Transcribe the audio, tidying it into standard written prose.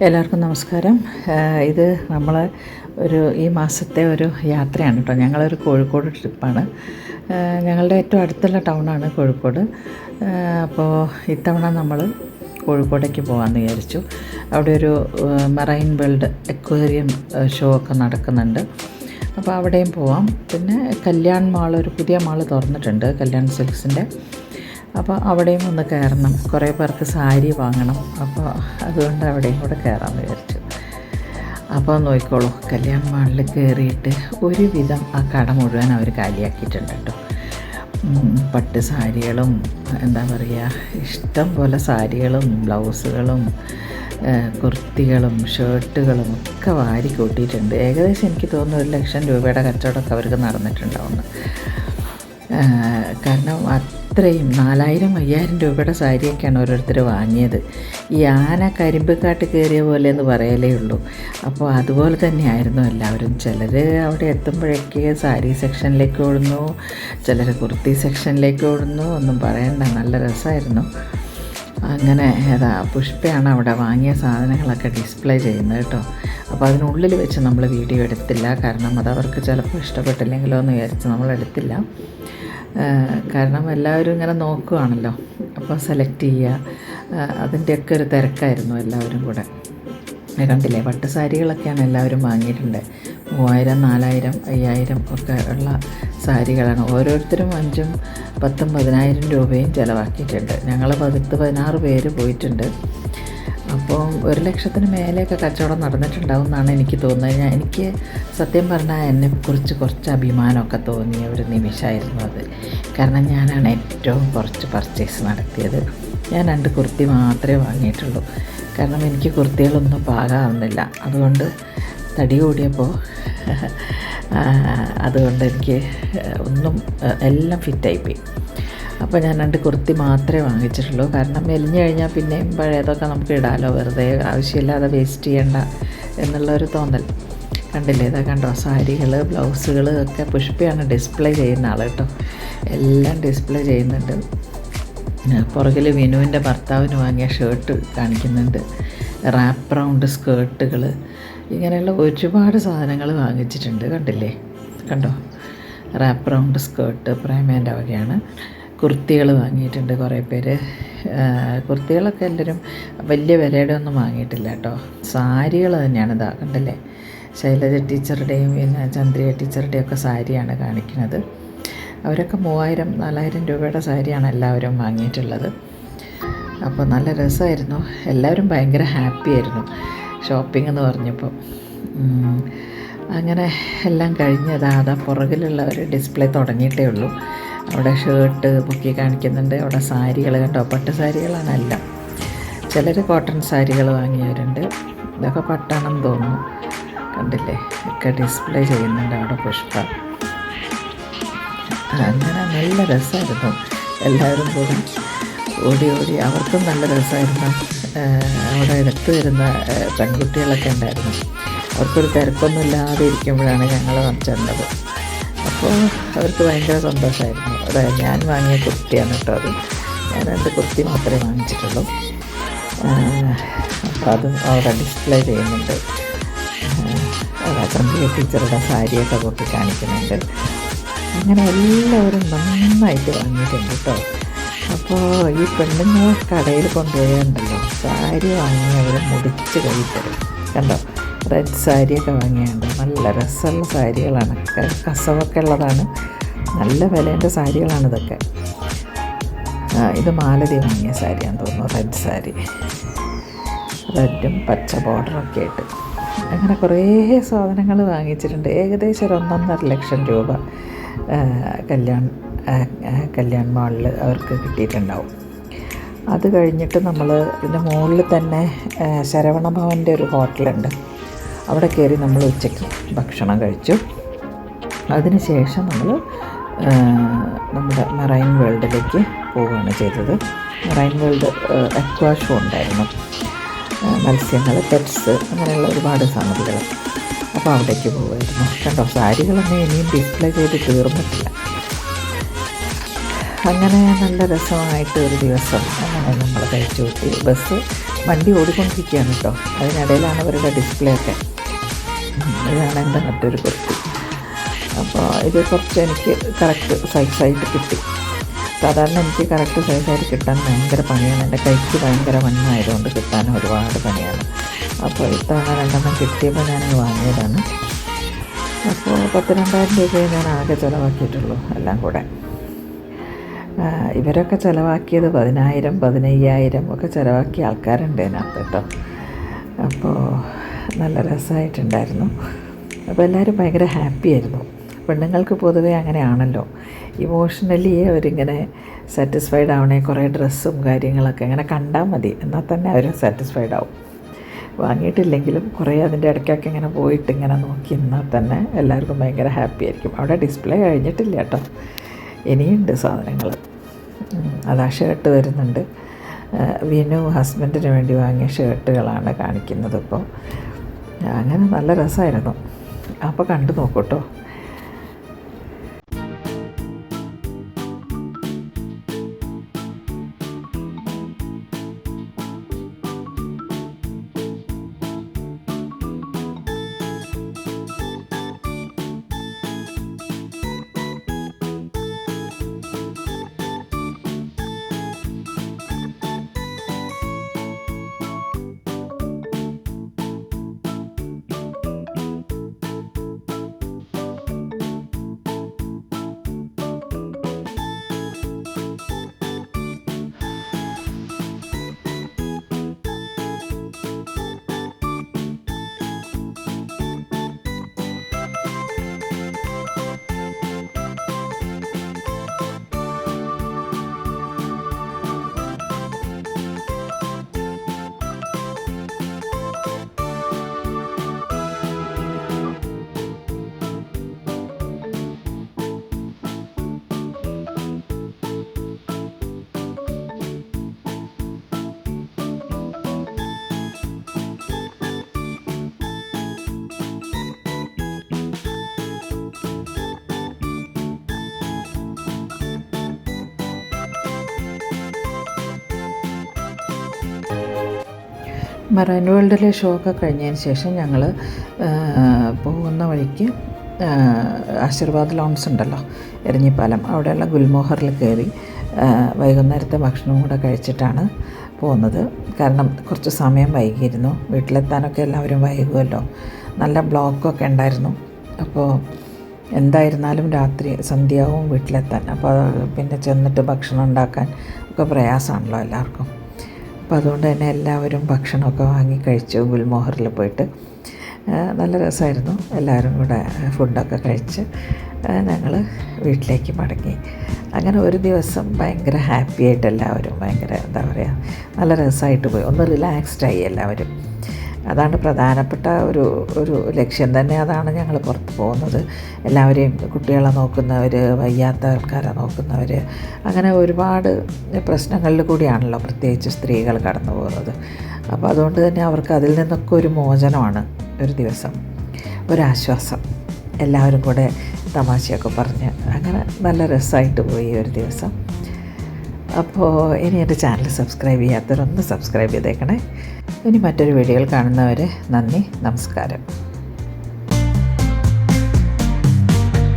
എല്ലാവർക്കും നമസ്കാരം. ഇത് നമ്മൾ ഈ മാസത്തെ ഒരു യാത്രയാണ് കേട്ടോ. ഞങ്ങളൊരു കോഴിക്കോട് ട്രിപ്പാണ്. ഞങ്ങളുടെ ഏറ്റവും അടുത്തുള്ള ടൗണാണ് കോഴിക്കോട്. അപ്പോൾ ഇത്തവണ നമ്മൾ കോഴിക്കോടേക്ക് പോകാമെന്ന് വിചാരിച്ചു. അവിടെ ഒരു മറൈൻ വേൾഡ് അക്വേറിയം ഷോ ഒക്കെ നടക്കുന്നുണ്ട്. അപ്പോൾ അവിടെയും പോവാം. പിന്നെ കല്യാൺ മാൾ, ഒരു പുതിയ മാൾ തുറന്നിട്ടുണ്ട്, കല്യാൺ സിൽക്സിൻ്റെ. അപ്പോൾ അവിടെയും ഒന്ന് കയറണം. കുറേ പേർക്ക് സാരി വാങ്ങണം. അപ്പോൾ അതുകൊണ്ട് അവിടെയും കൂടെ കയറാമെന്ന് വിചാരിച്ചു. അപ്പോൾ നോക്കിക്കോളൂ, കല്യാൺ മാളിൽ കയറിയിട്ട് ഒരുവിധം ആ കട മുഴുവൻ അവർ കാലിയാക്കിയിട്ടുണ്ട് കേട്ടോ. പട്ട് സാരികളും, എന്താ പറയുക, ഇഷ്ടം പോലെ സാരികളും ബ്ലൗസുകളും കുർത്തികളും ഷർട്ടുകളും ഒക്കെ വാരി കൂട്ടിയിട്ടുണ്ട്. ഏകദേശം എനിക്ക് തോന്നുന്നു 1,00,000 രൂപയുടെ കച്ചവടമൊക്കെ അവർക്ക് നടന്നിട്ടുണ്ടാവുന്നു. കാരണം അത്രയും 4,000-5,000 രൂപയുടെ സാരിയൊക്കെയാണ് ഓരോരുത്തർ വാങ്ങിയത്. ഈ ആന കരിമ്പക്കാട്ട് കയറിയ പോലെ എന്ന് പറയലേ ഉള്ളൂ. അപ്പോൾ അതുപോലെ തന്നെയായിരുന്നു എല്ലാവരും. ചിലർ അവിടെ എത്തുമ്പോഴേക്ക് സാരി സെക്ഷനിലേക്ക് ഓടുന്നു, ചിലർ കുർത്തി സെക്ഷനിലേക്ക് ഓടുന്നു. ഒന്നും പറയണ്ട, നല്ല രസമായിരുന്നു. അങ്ങനെ പുഷ്പയാണ് അവിടെ വാങ്ങിയ സാധനങ്ങളൊക്കെ ഡിസ്പ്ലേ ചെയ്യുന്നത് കേട്ടോ. അപ്പോൾ അതിനുള്ളിൽ വെച്ച് നമ്മൾ വീഡിയോ എടുത്തില്ല. കാരണം അതവർക്ക് ചിലപ്പോൾ ഇഷ്ടപ്പെട്ടില്ലെങ്കിലോ എന്ന് വിചാരിച്ച് നമ്മളെടുത്തില്ല. കാരണം എല്ലാവരും ഇങ്ങനെ നോക്കുകയാണല്ലോ, അപ്പോൾ സെലക്ട് ചെയ്യുക, അതിൻ്റെയൊക്കെ ഒരു തിരക്കായിരുന്നു എല്ലാവരും കൂടെ. കണ്ടില്ലേ, പട്ട് സാരികളൊക്കെയാണ് എല്ലാവരും വാങ്ങിയിട്ടുണ്ട്. 3,000, 4,000, 5,000 ഒക്കെ ഉള്ള സാരികളാണ്. ഓരോരുത്തരും 5,000, 10,000, 10,000 രൂപയും ചിലവാക്കിയിട്ടുണ്ട്. ഞങ്ങൾ 16 പേര് പോയിട്ടുണ്ട്. അപ്പോൾ 1,00,000 മേലെയൊക്കെ കച്ചവടം നടന്നിട്ടുണ്ടാവും എന്നാണ് എനിക്ക് തോന്നുന്നത്. എനിക്ക് സത്യം പറഞ്ഞാൽ എന്നെക്കുറിച്ച് കുറച്ച് അഭിമാനമൊക്കെ തോന്നിയ ഒരു നിമിഷമായിരുന്നു അത്. കാരണം ഞാനാണ് ഏറ്റവും കുറച്ച് പർച്ചേസ് നടത്തിയത്. ഞാൻ 2 കുർത്തി മാത്രമേ വാങ്ങിയിട്ടുള്ളൂ. കാരണം എനിക്ക് കുർത്തികളൊന്നും പാകാവുന്നില്ല. അതുകൊണ്ട് തടി കൂടിയപ്പോൾ അതുകൊണ്ട് എനിക്ക് എല്ലാം ഫിറ്റായിപ്പോയി. അപ്പോൾ ഞാൻ 2 കുർത്തി മാത്രമേ വാങ്ങിച്ചിട്ടുള്ളൂ. കാരണം മെലിഞ്ഞു കഴിഞ്ഞാൽ പിന്നെയും പഴയതൊക്കെ നമുക്ക് ഇടാമല്ലോ, വെറുതെ ആവശ്യമില്ലാതെ വേസ്റ്റ് ചെയ്യണ്ട എന്നുള്ളൊരു തോന്നൽ. കണ്ടില്ലേ, ഇതാ കണ്ടോ, സാരികൾ ബ്ലൗസുകൾ ഒക്കെ പുഷ്പയാണ് ഡിസ്പ്ലേ ചെയ്യുന്ന ആൾ കേട്ടോ. എല്ലാം ഡിസ്പ്ലേ ചെയ്യുന്നുണ്ട്. പുറകിൽ വിനുവിൻ്റെ ഭർത്താവിന് വാങ്ങിയ ഷർട്ട് കാണിക്കുന്നുണ്ട്, റാപ്പ് റൗണ്ട് സ്കേർട്ടുകൾ, ഇങ്ങനെയുള്ള ഒരുപാട് സാധനങ്ങൾ വാങ്ങിച്ചിട്ടുണ്ട്. കണ്ടോ, റാപ്പ് റൗണ്ട് സ്കേർട്ട് പ്രേമേൻ്റെ വകയാണ്. കുർത്തികൾ വാങ്ങിയിട്ടുണ്ട് കുറേ പേര്. കുർത്തികളൊക്കെ എല്ലാവരും വലിയ വിലയുടെ ഒന്നും വാങ്ങിയിട്ടില്ല കേട്ടോ. സാരികൾ തന്നെയാണ്, ഇതാ കണ്ടില്ലേ, ശൈലജ ടീച്ചറുടെയും പിന്നെ ചന്ദ്രിക ടീച്ചറുടെയും ഒക്കെ സാരിയാണ് കാണിക്കുന്നത്. അവരൊക്കെ 3,000, 4,000 രൂപയുടെ സാരിയാണ് എല്ലാവരും വാങ്ങിയിട്ടുള്ളത്. അപ്പോൾ നല്ല രസമായിരുന്നു. എല്ലാവരും ഭയങ്കര ഹാപ്പി ആയിരുന്നു ഷോപ്പിംഗ് എന്ന് പറഞ്ഞപ്പോൾ. അങ്ങനെ എല്ലാം കഴിഞ്ഞതാ പുറകിലുള്ള ഒരു ഡിസ്പ്ലേ തുടങ്ങിയിട്ടേ ഉള്ളൂ. അവിടെ ഷർട്ട് പൊക്കി കാണിക്കുന്നുണ്ട്, അവിടെ സാരികൾ കണ്ടോ, പട്ട് സാരികളാണ് എല്ലാം. ചിലർ കോട്ടൺ സാരികൾ വാങ്ങിയവരുണ്ട്. ഇതൊക്കെ പട്ടാണെന്ന് തോന്നുന്നു. കണ്ടില്ലേ, ഒക്കെ ഡിസ്പ്ലേ ചെയ്യുന്നുണ്ട് അവിടെ പുഷ്പ. അങ്ങനെ നല്ല രസമായിരുന്നു. എല്ലാവരും കൂടി ഓടി അവർക്കും നല്ല രസമായിരുന്നു. അവിടെ എടുത്തു വരുന്ന പെൺകുട്ടികളൊക്കെ ഉണ്ടായിരുന്നു. അവർക്കൊരു തിരക്കൊന്നും ഇല്ലാതെ ഇരിക്കുമ്പോഴാണ് ഞങ്ങൾ ചെന്നത്. അപ്പോൾ അവർക്ക് ഭയങ്കര സന്തോഷമായിരുന്നു. അതായത് ഞാൻ വാങ്ങിയ കുർത്തിയാണ് കേട്ടോ അത്. ഞാൻ 2 കുർത്തി മാത്രമേ വാങ്ങിച്ചിട്ടുള്ളൂ. അപ്പോൾ അതും അവിടെ ഡിസ്പ്ലേ ചെയ്യുന്നുണ്ട്. ചന്ദ്രിക ടീച്ചറുടെ സാരിയൊക്കെ പൊട്ടി കാണിക്കുന്നുണ്ട്. അങ്ങനെ എല്ലാവരും നന്നായിട്ട് വാങ്ങിയിട്ടുണ്ട് കേട്ടോ. അപ്പോൾ ഈ പെണ്ണുങ്ങൾ കടയിൽ കൊണ്ടുപോയുണ്ടല്ലോ, സാരി വാങ്ങിയവർ മുടിച്ച് കഴിത്തരും. കണ്ടോ, റെഡ് സാരിയൊക്കെ വാങ്ങിയുണ്ട്. നല്ല രസമുള്ള സാരികളാണ്, കസവൊക്കെ ഉള്ളതാണ്. നല്ല വിലേൻ്റെ സാരികളാണ് ഇതൊക്കെ. ഇത് മാലതി വാങ്ങിയ സാരിയാണെന്ന് തോന്നുന്നു, റെഡ് സാരി, റെഡും പച്ച ബോർഡറൊക്കെ ആയിട്ട്. അങ്ങനെ കുറേ സാധനങ്ങൾ വാങ്ങിച്ചിട്ടുണ്ട്. ഏകദേശം 1,50,000 രൂപ കല്യാൺ മാളിൽ അവർക്ക് കിട്ടിയിട്ടുണ്ടാവും. അത് കഴിഞ്ഞിട്ട് നമ്മൾ ഇതിൻ്റെ മുകളിൽ തന്നെ ശരവണ ഭവൻ്റെ ഒരു ഹോട്ടലുണ്ട്. അവിടെ കയറി നമ്മൾ ഉച്ചയ്ക്ക് ഭക്ഷണം കഴിച്ചു. അതിനുശേഷം നമ്മൾ നമ്മുടെ മറൈൻ വേൾഡിലേക്ക് പോവുകയാണ് ചെയ്തത്. മറൈൻ വേൾഡ് അക്വാ ഷോ ഉണ്ടായിരുന്നു. മത്സ്യങ്ങൾ, പെറ്റ്സ്, അങ്ങനെയുള്ള ഒരുപാട് സംഗതികൾ. അപ്പോൾ അവിടേക്ക് പോകുമായിരുന്നു. കണ്ടോ, സാരികളൊന്നും ഇനിയും ഡിസ്പ്ലേ ചെയ്ത് തീർന്നിട്ടില്ല. അങ്ങനെ നല്ല രസമായിട്ട് ഒരു ദിവസം അങ്ങനെ നമ്മൾ കഴിച്ചു കൂട്ടി. വണ്ടി ഓടിക്കൊണ്ടിരിക്കുകയാണ് കേട്ടോ. അതിനിടയിലാണ് അവരുടെ ഡിസ്പ്ലേ ഒക്കെ. ഇതാണ് എൻ്റെ മറ്റൊരു കുർത്തി. അപ്പോൾ ഇത് കുറച്ച് എനിക്ക് കറക്റ്റ് സൈസായിട്ട് കിട്ടി. സാധാരണ എനിക്ക് കറക്റ്റ് സൈസായിട്ട് കിട്ടാൻ ഭയങ്കര പണിയാണ്. എൻ്റെ കൈക്ക് ഭയങ്കര വണ്ണമായതുകൊണ്ട് കിട്ടാൻ ഒരുപാട് പണിയാണ്. അപ്പോൾ ഇത്തവണ 2 കിട്ടിയപ്പോൾ ഞാനത് വാങ്ങിയതാണ്. അപ്പോൾ 12,000 രൂപയെ ഞാൻ ആകെ ചിലവാക്കിയിട്ടുള്ളൂ എല്ലാം കൂടെ. ഇവരൊക്കെ ചിലവാക്കിയത് 10,000 15,000 ഒക്കെ ചിലവാക്കിയ ആൾക്കാരുണ്ട് ഇതിനകത്ത് കേട്ടോ. അപ്പോൾ നല്ല രസമായിട്ടുണ്ടായിരുന്നു. അപ്പോൾ എല്ലാവരും ഭയങ്കര ഹാപ്പി ആയിരുന്നു. പെണ്ണുങ്ങൾക്ക് പൊതുവേ അങ്ങനെയാണല്ലോ, ഇമോഷണലി അവരിങ്ങനെ സാറ്റിസ്ഫൈഡ് ആവണേ. കുറേ ഡ്രസ്സും കാര്യങ്ങളൊക്കെ അങ്ങനെ കണ്ടാൽ മതി, എന്നാൽ തന്നെ അവർ സാറ്റിസ്ഫൈഡ് ആവും. വാങ്ങിയിട്ടില്ലെങ്കിലും കുറേ അതിൻ്റെ ഇടയ്ക്കൊക്കെ ഇങ്ങനെ പോയിട്ട് ഇങ്ങനെ നോക്കി എന്നാൽ തന്നെ എല്ലാവർക്കും ഭയങ്കര ഹാപ്പി ആയിരിക്കും. അവിടെ ഡിസ്പ്ലേ കഴിഞ്ഞിട്ടില്ല കേട്ടോ, ഇനിയുണ്ട് സാധനങ്ങൾ. അതാ ഷർട്ട് വരുന്നുണ്ട്. വിനു ഹസ്ബൻഡിന് വേണ്ടി വാങ്ങിയ ഷർട്ടുകളാണ് കാണിക്കുന്നത് ഇപ്പോൾ. അങ്ങനെ നല്ല രസമായിരുന്നു. അപ്പോൾ കണ്ടു നോക്കൂട്ടോ. മറൈൻ വേൾഡിലെ ഷോ ഒക്കെ കഴിഞ്ഞതിന് ശേഷം ഞങ്ങൾ പോകുന്ന വഴിക്ക് ആശീർവാദ് ലോൺസ് ഉണ്ടല്ലോ, എരഞ്ഞിപ്പാലം, അവിടെയുള്ള ഗുൽമോഹറിൽ കയറി വൈകുന്നേരത്തെ ഭക്ഷണവും കൂടെ കഴിച്ചിട്ടാണ് പോകുന്നത്. കാരണം കുറച്ച് സമയം വൈകിയിരുന്നു. വീട്ടിലെത്താനൊക്കെ എല്ലാവരും വൈകുമല്ലോ, നല്ല ബ്ലോക്കൊക്കെ ഉണ്ടായിരുന്നു. അപ്പോൾ എന്തായിരുന്നാലും രാത്രി സന്ധ്യയാവും വീട്ടിലെത്താൻ. അപ്പോൾ പിന്നെ ചെന്നിട്ട് ഭക്ഷണം ഉണ്ടാക്കാൻ ഒക്കെ പ്രയാസമാണല്ലോ എല്ലാവർക്കും. അപ്പോൾ അതുകൊണ്ട് തന്നെ എല്ലാവരും ഭക്ഷണമൊക്കെ വാങ്ങി കഴിച്ചു. ഗുൽമോഹറിൽ പോയിട്ട് നല്ല രസമായിരുന്നു. എല്ലാവരും കൂടെ ഫുഡൊക്കെ കഴിച്ച് ഞങ്ങൾ വീട്ടിലേക്ക് മടങ്ങി. അങ്ങനെ ഒരു ദിവസം ഭയങ്കര ഹാപ്പി ആയിട്ട് എല്ലാവരും ഭയങ്കര എന്താ പറയുക, നല്ല രസമായിട്ട് പോയി. ഒന്ന് റിലാക്സ്ഡായി എല്ലാവരും. അതാണ് പ്രധാനപ്പെട്ട ഒരു ലക്ഷ്യം തന്നെ. അതാണ് ഞങ്ങൾ പുറത്ത് പോകുന്നത്. എല്ലാവരെയും, കുട്ടികളെ നോക്കുന്നവർ, വയ്യാത്ത ആൾക്കാരെ നോക്കുന്നവർ, അങ്ങനെ ഒരുപാട് പ്രശ്നങ്ങളിൽ കൂടിയാണല്ലോ പ്രത്യേകിച്ച് സ്ത്രീകൾ കടന്നു പോകുന്നത്. അപ്പോൾ അതുകൊണ്ട് തന്നെ അവർക്ക് അതിൽ നിന്നൊക്കെ ഒരു മോചനമാണ് ഒരു ദിവസം, ഒരാശ്വാസം. എല്ലാവരും കൂടെ തമാശയൊക്കെ പറഞ്ഞ് അങ്ങനെ നല്ല രസമായിട്ട് പോയി ഒരു ദിവസം. അപ്പോൾ ഇനി എൻ്റെ ചാനൽ സബ്സ്ക്രൈബ് ചെയ്യാത്തവരൊന്ന് സബ്സ്ക്രൈബ് ചെയ്തേക്കണേ. ഇനി മറ്റൊരു വീഡിയോയിൽ കാണുന്നവരെ നന്ദി, നമസ്കാരം.